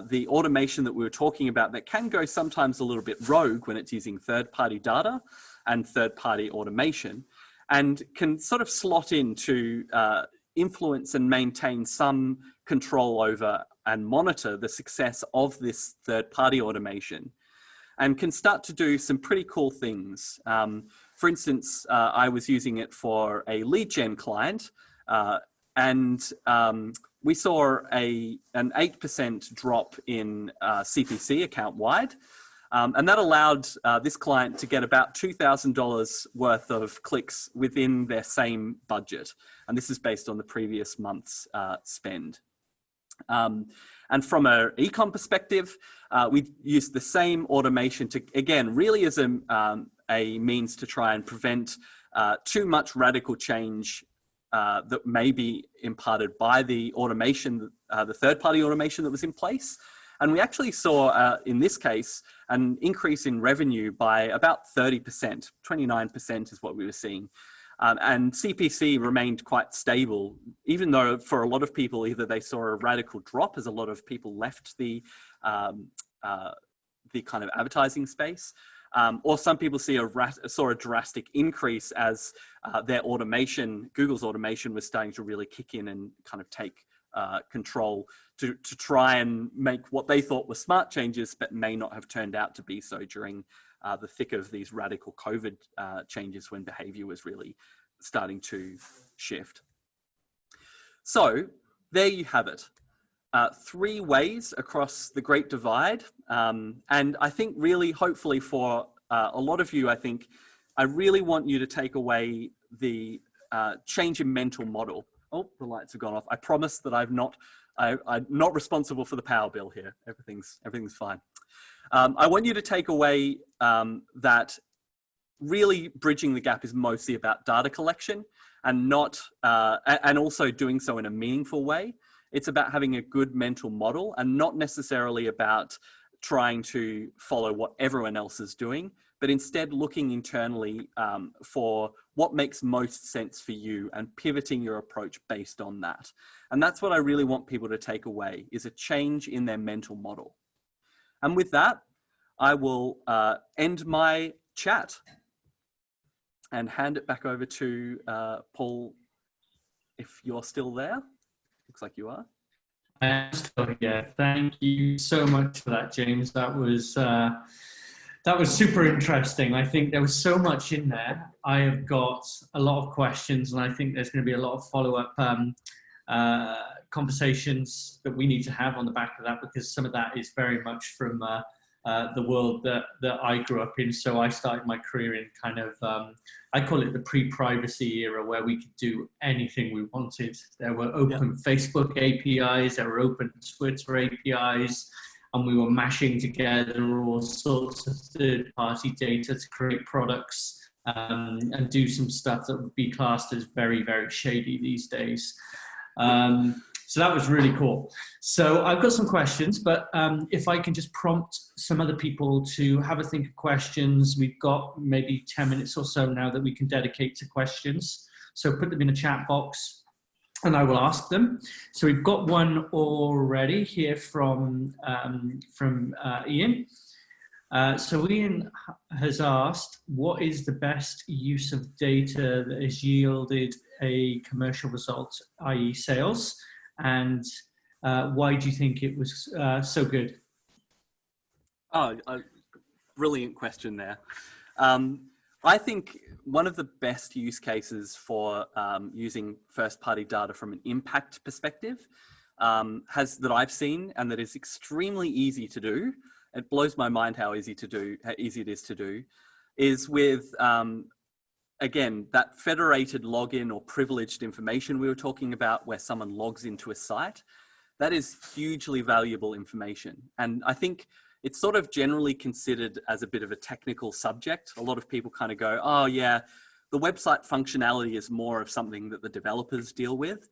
the automation that we were talking about that can go sometimes a little bit rogue when it's using third-party data and third-party automation, and can sort of slot in to influence and maintain some control over and monitor the success of this third-party automation, and can start to do some pretty cool things. For instance, I was using it for a lead gen client, and we saw an 8% drop in CPC account-wide. And that allowed this client to get about $2,000 worth of clicks within their same budget. And this is based on the previous month's spend. And from an e-com perspective, we used the same automation to, again, really as a means to try and prevent too much radical change that may be imparted by the automation, the third-party automation that was in place. And we actually saw, in this case, an increase in revenue by about 30%, 29% is what we were seeing. And CPC remained quite stable, even though for a lot of people, either they saw a radical drop as a lot of people left the kind of advertising space, or some people saw a drastic increase as their automation, Google's automation, was starting to really kick in and kind of take control to try and make what they thought were smart changes, but may not have turned out to be so during the thick of these radical COVID changes when behavior was really starting to shift. So there you have it. 3 ways across the Great Divide. And I think really, hopefully for a lot of you, I really want you to take away the change in mental model. Oh, the lights have gone off. I promise that I'm not responsible for the power bill here. Everything's fine. I want you to take away that really bridging the gap is mostly about data collection and not, and also doing so in a meaningful way. It's about having a good mental model and not necessarily about trying to follow what everyone else is doing, but instead looking internally for what makes most sense for you and pivoting your approach based on that. And that's what I really want people to take away, is a change in their mental model. And with that, I will end my chat and hand it back over to Paul, if you're still there. Looks like you are. I am still here. Thank you so much for that, James. That was That was super interesting. I think there was so much in there. I have got a lot of questions, and I think there's going to be a lot of follow-up conversations that we need to have on the back of that, because some of that is very much from the world that I grew up in. So I started my career in kind of, I call it the pre-privacy era, where we could do anything we wanted. There were open Facebook APIs, there were open Twitter APIs, and we were mashing together all sorts of third-party data to create products and do some stuff that would be classed as very, very shady these days. So that was really cool. So I've got some questions, but if I can just prompt some other people to have a think of questions. We've got maybe 10 minutes or so now that we can dedicate to questions. So put them in a chat box and I will ask them. So we've got one already here from Ian. So Ian has asked, what is the best use of data that has yielded a commercial result, i.e. sales? And why do you think it was so good? Oh, a brilliant question there. I think one of the best use cases for using first-party data from an impact perspective that I've seen, and that is extremely easy to do. It blows my mind how easy it is to do, is with again, that federated login or privileged information we were talking about, where someone logs into a site. That is hugely valuable information. And I think it's sort of generally considered as a bit of a technical subject. A lot of people kind of go, oh yeah, the website functionality is more of something that the developers deal with.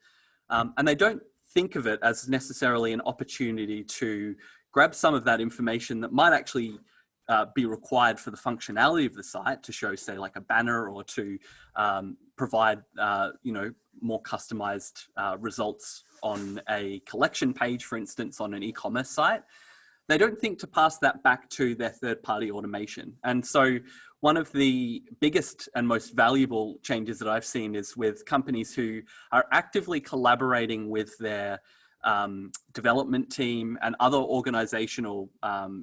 And they don't think of it as necessarily an opportunity to grab some of that information that might actually be required for the functionality of the site to show, say, like a banner, or to provide, more customized results on a collection page, for instance, on an e-commerce site. They don't think to pass that back to their third-party automation. And so one of the biggest and most valuable changes that I've seen is with companies who are actively collaborating with their development team and other organizational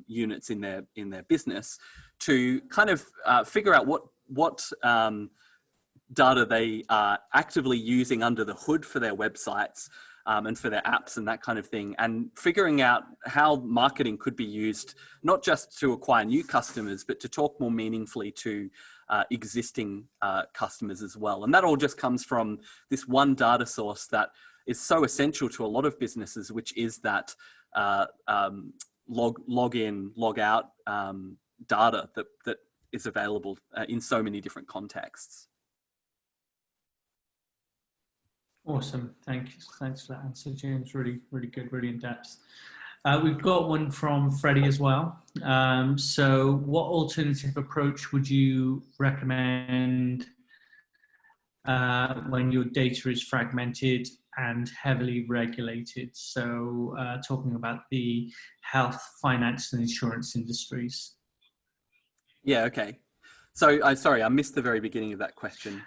units in their business to kind of figure out what data they are actively using under the hood for their websites and for their apps and that kind of thing, and figuring out how marketing could be used, not just to acquire new customers, but to talk more meaningfully to existing customers as well. And that all just comes from this one data source that is so essential to a lot of businesses, which is that log in, log out data that is available in so many different contexts. Awesome, thanks for that answer, James. Really, really good, really in depth. We've got one from Freddie as well. So what alternative approach would you recommend when your data is fragmented and heavily regulated? So talking about the health, finance and insurance industries. Yeah, okay. So sorry, I missed the very beginning of that question.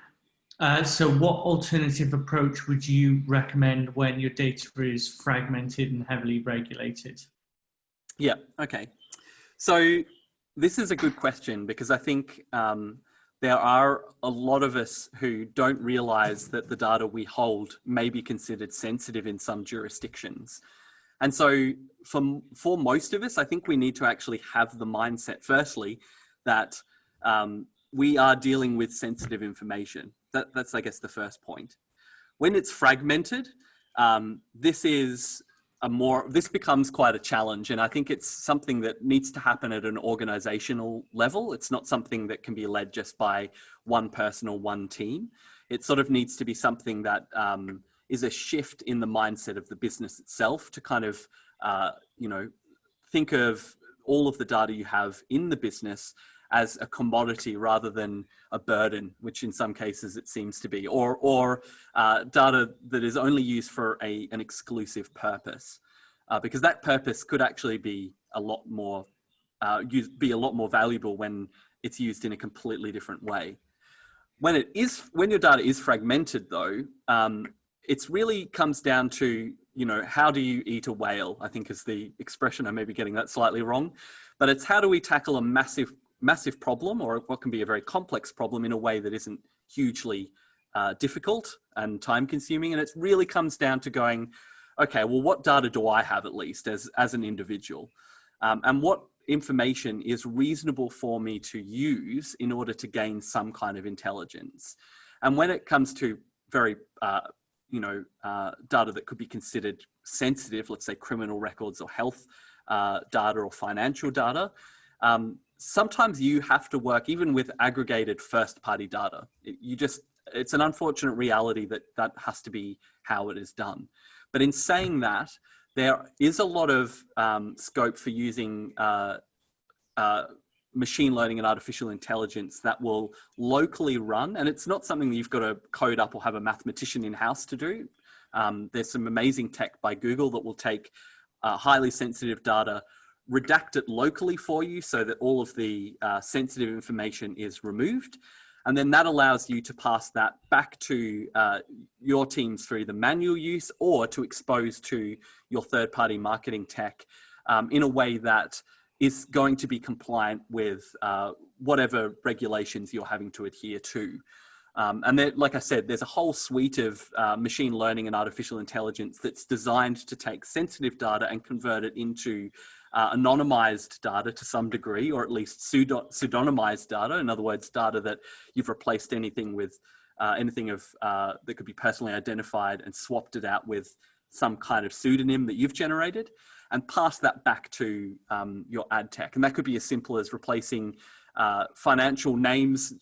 So what alternative approach would you recommend when your data is fragmented and heavily regulated? Yeah, okay. So this is a good question, because I think there are a lot of us who don't realize that the data we hold may be considered sensitive in some jurisdictions. And so for most of us, I think we need to actually have the mindset, firstly, that we are dealing with sensitive information. That's, I guess, the first point. When it's fragmented, this becomes quite a challenge. And I think it's something that needs to happen at an organizational level. It's not something that can be led just by one person or one team. It sort of needs to be something that is a shift in the mindset of the business itself to kind of, think of all of the data you have in the business as a commodity rather than a burden, which in some cases it seems to be, or data that is only used for an exclusive purpose, because that purpose could actually be a lot more valuable when it's used in a completely different way. When your data is fragmented, though, it really comes down to, how do you eat a whale, I think is the expression. I may be getting that slightly wrong, but it's how do we tackle a massive massive problem or what can be a very complex problem in a way that isn't hugely difficult and time consuming. And it really comes down to going, okay, well, what data do I have at least as an individual? And what information is reasonable for me to use in order to gain some kind of intelligence? And when it comes to very, data that could be considered sensitive, let's say criminal records or health data or financial data, sometimes you have to work even with aggregated first-party data. It's an unfortunate reality that has to be how it is done. But in saying that, there is a lot of scope for using machine learning and artificial intelligence that will locally run. And it's not something that you've got to code up or have a mathematician in-house to do. There's some amazing tech by Google that will take highly sensitive data, redact it locally for you so that all of the sensitive information is removed. And then that allows you to pass that back to your teams through the manual use or to expose to your third-party marketing tech in a way that is going to be compliant with whatever regulations you're having to adhere to. And there, like I said, there's a whole suite of machine learning and artificial intelligence that's designed to take sensitive data and convert it into anonymized data to some degree, or at least pseudonymized data. In other words, data that you've replaced anything with anything of that could be personally identified and swapped it out with some kind of pseudonym that you've generated, and pass that back to your ad tech. And that could be as simple as replacing financial names,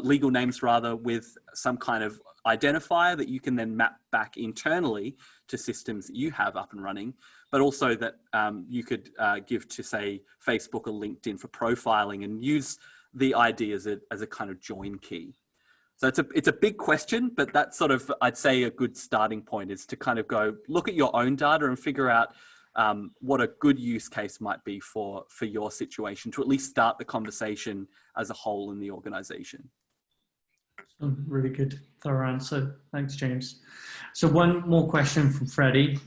legal names rather, with some kind of identifier that you can then map back internally to systems that you have up and running, but also that you could give to, say, Facebook or LinkedIn for profiling and use the ID as a kind of join key. So it's a big question, but that's sort of, I'd say, a good starting point is to kind of go look at your own data and figure out what a good use case might be for your situation to at least start the conversation as a whole in the organization. Really good, thorough answer. Thanks, James. So one more question from Freddie.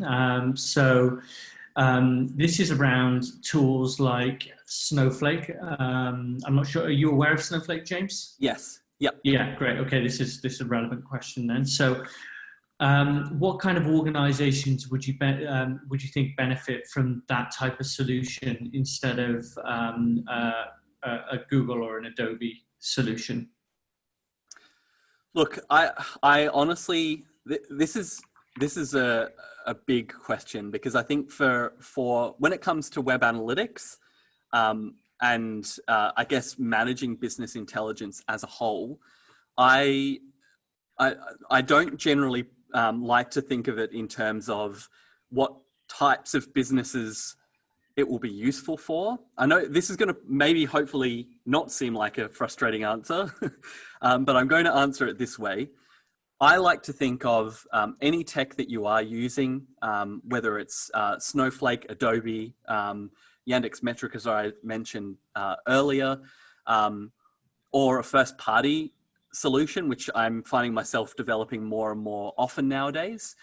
This is around tools like Snowflake. I'm not sure, are you aware of Snowflake, James? Yes. Yep. Yeah, great. Okay, this is a relevant question then. So what kind of organizations would you think benefit from that type of solution instead of a Google or an Adobe solution? Look, I honestly, this is a big question, because I think for when it comes to web analytics and I guess managing business intelligence as a whole, I don't generally like to think of it in terms of what types of businesses it will be useful for. I know this is going to maybe hopefully not seem like a frustrating answer, but I'm going to answer it this way. I like to think of any tech that you are using, whether it's Snowflake, Adobe, Yandex Metric, as I mentioned earlier, or a first-party solution, which I'm finding myself developing more and more often nowadays.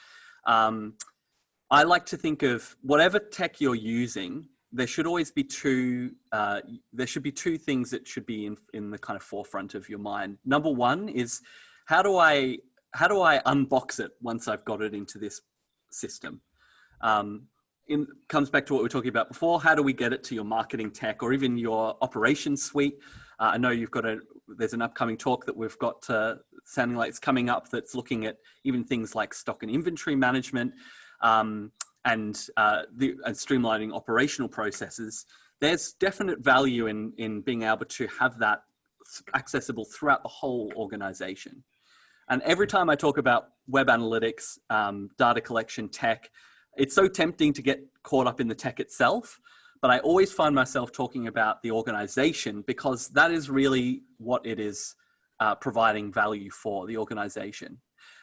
I like to think of whatever tech you're using, there should always be two things that should be in the kind of forefront of your mind. Number one is, how do I unbox it once I've got it into this system? Comes back to what we were talking about before. How do we get it to your marketing tech or even your operations suite? I know there's an upcoming talk that we've got sounding like it's coming up that's looking at even things like stock and inventory management and streamlining operational processes. There's definite value in being able to have that accessible throughout the whole organization. And every time I talk about web analytics, data collection, tech, it's so tempting to get caught up in the tech itself, but I always find myself talking about the organization, because that is really what it is providing value for, the organization.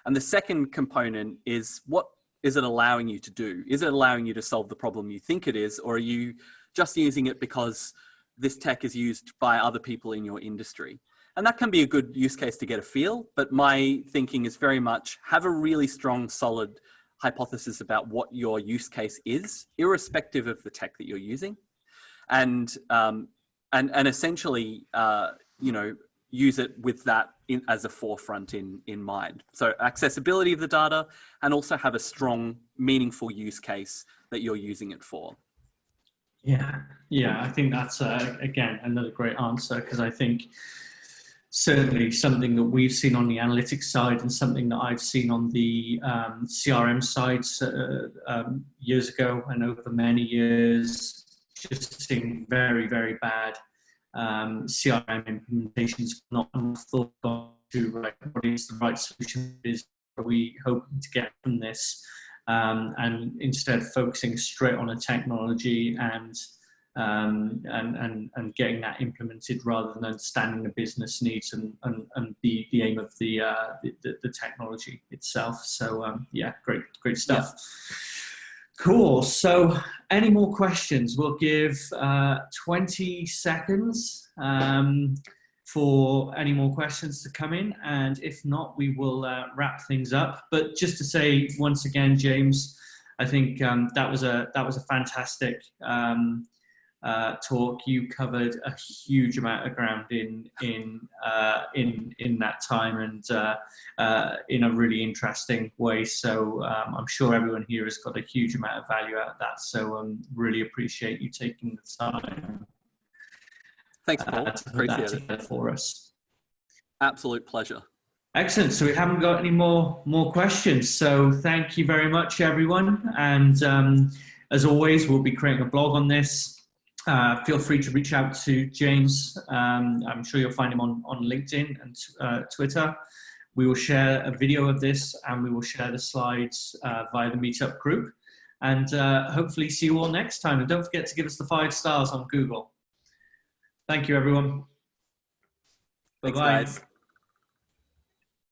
And the second component is, what is it allowing you to do? Is it allowing you to solve the problem you think it is, or are you just using it because this tech is used by other people in your industry? And that can be a good use case to get a feel, but my thinking is very much have a really strong, solid hypothesis about what your use case is, irrespective of the tech that you're using. And and essentially, use it with that as a forefront in mind. So accessibility of the data, and also have a strong, meaningful use case that you're using it for. Yeah, I think that's, again, another great answer, because I think certainly something that we've seen on the analytics side, and something that I've seen on the CRM side years ago and over many years, just seeing very, very bad CRM implementations, not thought to what is the right solution is we hoping to get from this, and instead focusing straight on a technology and getting that implemented, rather than understanding the business needs and the aim of the technology itself. So yeah, great stuff. Yeah. Cool. So any more questions? We'll give 20 seconds for any more questions to come in, and if not, we will wrap things up. But just to say once again, James, I think that was a fantastic talk. You covered a huge amount of ground in that time, and in a really interesting way. So I'm sure everyone here has got a huge amount of value out of that. So really appreciate you taking the time. Thanks, Paul. Appreciate it for us. Absolute pleasure. Excellent. So we haven't got any more questions. So thank you very much, everyone. And as always, we'll be creating a blog on this. Feel free to reach out to James. I'm sure you'll find him on LinkedIn and Twitter. We will share a video of this, and we will share the slides via the Meetup group. And hopefully see you all next time. And don't forget to give us the 5 stars on Google. Thank you, everyone. Bye-bye. Thanks, guys.